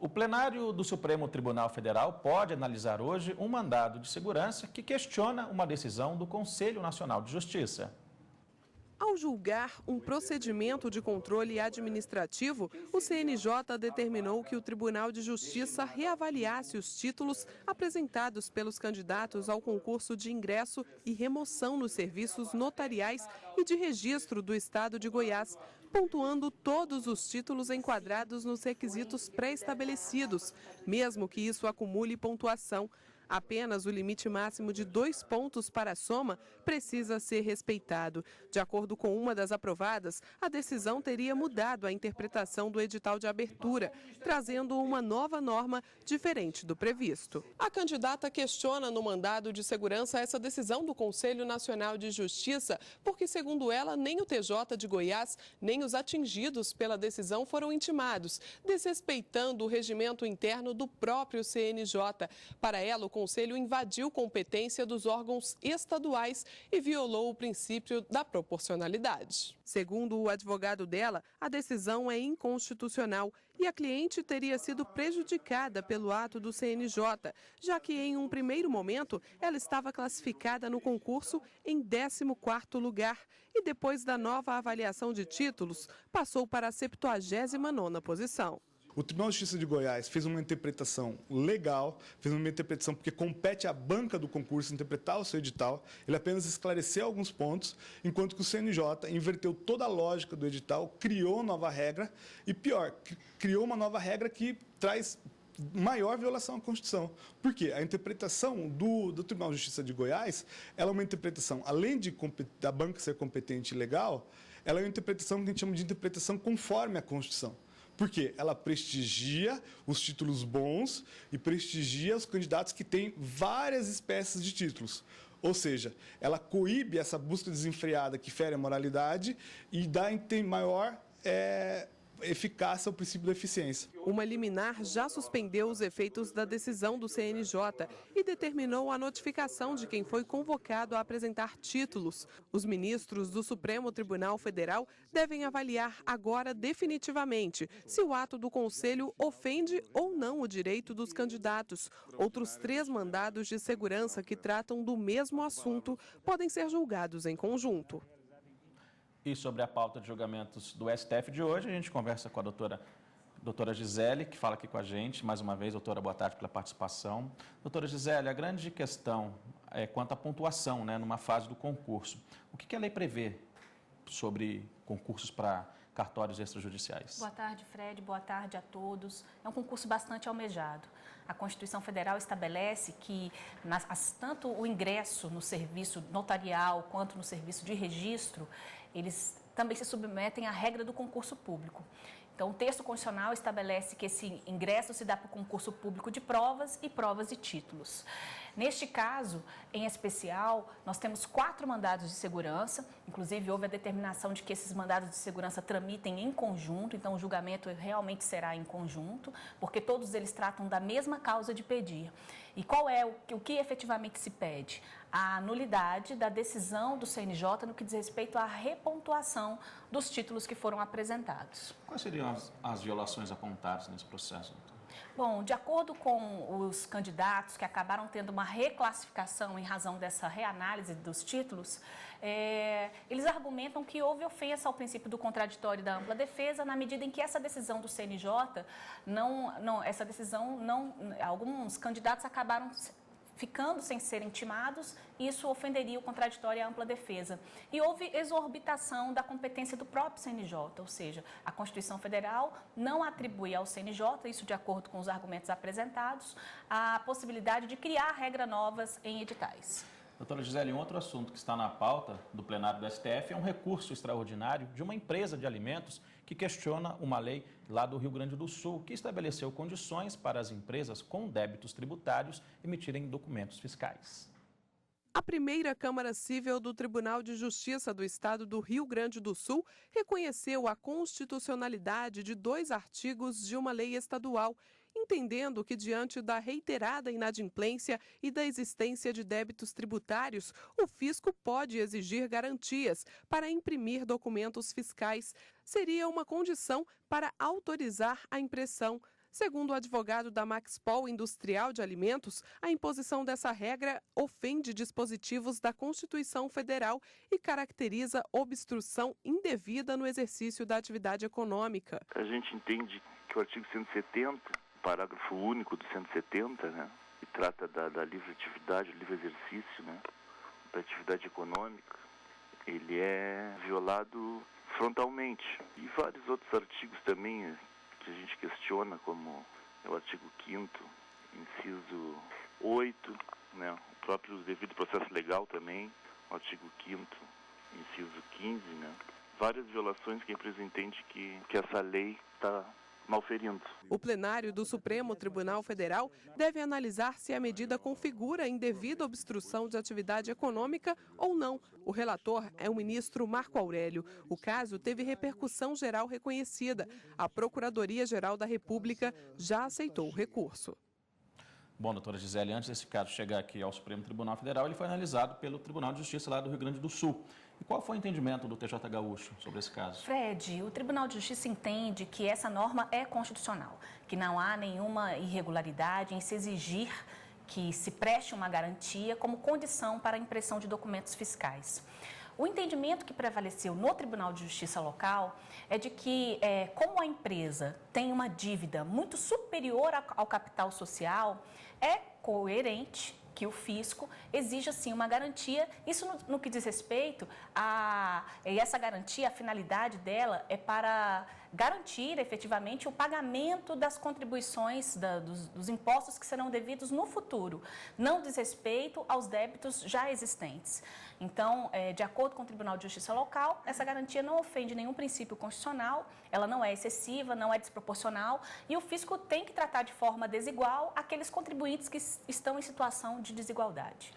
O plenário do Supremo Tribunal Federal pode analisar hoje um mandado de segurança que questiona uma decisão do Conselho Nacional de Justiça. Ao julgar um procedimento de controle administrativo, o CNJ determinou que o Tribunal de Justiça reavaliasse os títulos apresentados pelos candidatos ao concurso de ingresso e remoção nos serviços notariais e de registro do Estado de Goiás, pontuando todos os títulos enquadrados nos requisitos pré-estabelecidos, mesmo que isso acumule pontuação. Apenas o limite máximo de 2 pontos para a soma precisa ser respeitado. De acordo com uma das aprovadas, a decisão teria mudado a interpretação do edital de abertura, trazendo uma nova norma diferente do previsto. A candidata questiona no mandado de segurança essa decisão do Conselho Nacional de Justiça, porque, segundo ela, nem o TJ de Goiás, nem os atingidos pela decisão foram intimados, desrespeitando o regimento interno do próprio CNJ. Para ela, o Conselho invadiu competência dos órgãos estaduais e violou o princípio da proporcionalidade. Segundo o advogado dela, a decisão é inconstitucional e a cliente teria sido prejudicada pelo ato do CNJ, já que em um primeiro momento ela estava classificada no concurso em 14º lugar e depois da nova avaliação de títulos passou para a 79ª posição. O Tribunal de Justiça de Goiás fez uma interpretação legal, fez uma interpretação porque compete à banca do concurso interpretar o seu edital, ele apenas esclareceu alguns pontos, enquanto que o CNJ inverteu toda a lógica do edital, criou nova regra e, pior, criou uma nova regra que traz maior violação à Constituição. Por quê? A interpretação do Tribunal de Justiça de Goiás, ela é uma interpretação, além da banca ser competente e legal, ela é uma interpretação que a gente chama de interpretação conforme à Constituição. Porque ela prestigia os títulos bons e prestigia os candidatos que têm várias espécies de títulos. Ou seja, ela coíbe essa busca desenfreada que fere a moralidade e tem maior eficácia ao princípio da eficiência. Uma liminar já suspendeu os efeitos da decisão do CNJ e determinou a notificação de quem foi convocado a apresentar títulos. Os ministros do Supremo Tribunal Federal devem avaliar agora definitivamente se o ato do Conselho ofende ou não o direito dos candidatos. Outros 3 mandados de segurança que tratam do mesmo assunto podem ser julgados em conjunto. E sobre a pauta de julgamentos do STF de hoje, a gente conversa com a doutora Gisele, que fala aqui com a gente. Mais uma vez, doutora, boa tarde pela participação. Doutora Gisele, a grande questão é quanto à pontuação, né, numa fase do concurso. O que a lei prevê sobre concursos para cartórios extrajudiciais? Boa tarde, Fred. Boa tarde a todos. É um concurso bastante almejado. A Constituição Federal estabelece que tanto o ingresso no serviço notarial quanto no serviço de registro, eles também se submetem à regra do concurso público. Então, o texto constitucional estabelece que esse ingresso se dá para o concurso público de provas e provas e títulos. Neste caso, em especial, nós temos 4 mandados de segurança, inclusive houve a determinação de que esses mandados de segurança tramitem em conjunto, então o julgamento realmente será em conjunto, porque todos eles tratam da mesma causa de pedir. E qual é o que efetivamente se pede? A nulidade da decisão do CNJ no que diz respeito à repontuação dos títulos que foram apresentados. Quais seriam as violações apontadas nesse processo, doutor? Bom, de acordo com os candidatos que acabaram tendo uma reclassificação em razão dessa reanálise dos títulos, eles argumentam que houve ofensa ao princípio do contraditório e da ampla defesa, na medida em que essa decisão do CNJ, alguns candidatos acabaram ficando sem serem intimados, isso ofenderia o contraditório e a ampla defesa. E houve exorbitação da competência do próprio CNJ, ou seja, a Constituição Federal não atribui ao CNJ, isso de acordo com os argumentos apresentados, a possibilidade de criar regras novas em editais. Doutora Gisele, um outro assunto que está na pauta do plenário do STF é um recurso extraordinário de uma empresa de alimentos que questiona uma lei lá do Rio Grande do Sul, que estabeleceu condições para as empresas com débitos tributários emitirem documentos fiscais. A primeira Câmara Cível do Tribunal de Justiça do Estado do Rio Grande do Sul reconheceu a constitucionalidade de 2 artigos de uma lei estadual, entendendo que, diante da reiterada inadimplência e da existência de débitos tributários, o fisco pode exigir garantias para imprimir documentos fiscais. Seria uma condição para autorizar a impressão. Segundo o advogado da Maxpol Industrial de Alimentos, a imposição dessa regra ofende dispositivos da Constituição Federal e caracteriza obstrução indevida no exercício da atividade econômica. A gente entende que o artigo 170, parágrafo único do 170, né, que trata da livre atividade, livre exercício, né, da atividade econômica, ele é violado frontalmente. E vários outros artigos também que a gente questiona, como o artigo 5º, inciso 8, né, o próprio devido processo legal também, o artigo 5º, inciso 15, né, várias violações que a empresa entende que essa lei está malferindo. O plenário do Supremo Tribunal Federal deve analisar se a medida configura indevida obstrução de atividade econômica ou não. O relator é o ministro Marco Aurélio. O caso teve repercussão geral reconhecida. A Procuradoria-Geral da República já aceitou o recurso. Bom, doutora Gisele, antes desse caso chegar aqui ao Supremo Tribunal Federal, ele foi analisado pelo Tribunal de Justiça lá do Rio Grande do Sul. E qual foi o entendimento do TJ Gaúcho sobre esse caso? Fred, o Tribunal de Justiça entende que essa norma é constitucional, que não há nenhuma irregularidade em se exigir que se preste uma garantia como condição para a impressão de documentos fiscais. O entendimento que prevaleceu no Tribunal de Justiça local é de que, como a empresa tem uma dívida muito superior ao capital social, é coerente que o fisco exija, sim, uma garantia. Isso no que diz respeito e essa garantia, a finalidade dela é para garantir efetivamente o pagamento das contribuições, dos impostos que serão devidos no futuro. Não diz respeito aos débitos já existentes. Então, de acordo com o Tribunal de Justiça local, essa garantia não ofende nenhum princípio constitucional, ela não é excessiva, não é desproporcional e o fisco tem que tratar de forma desigual aqueles contribuintes que estão em situação de desigualdade.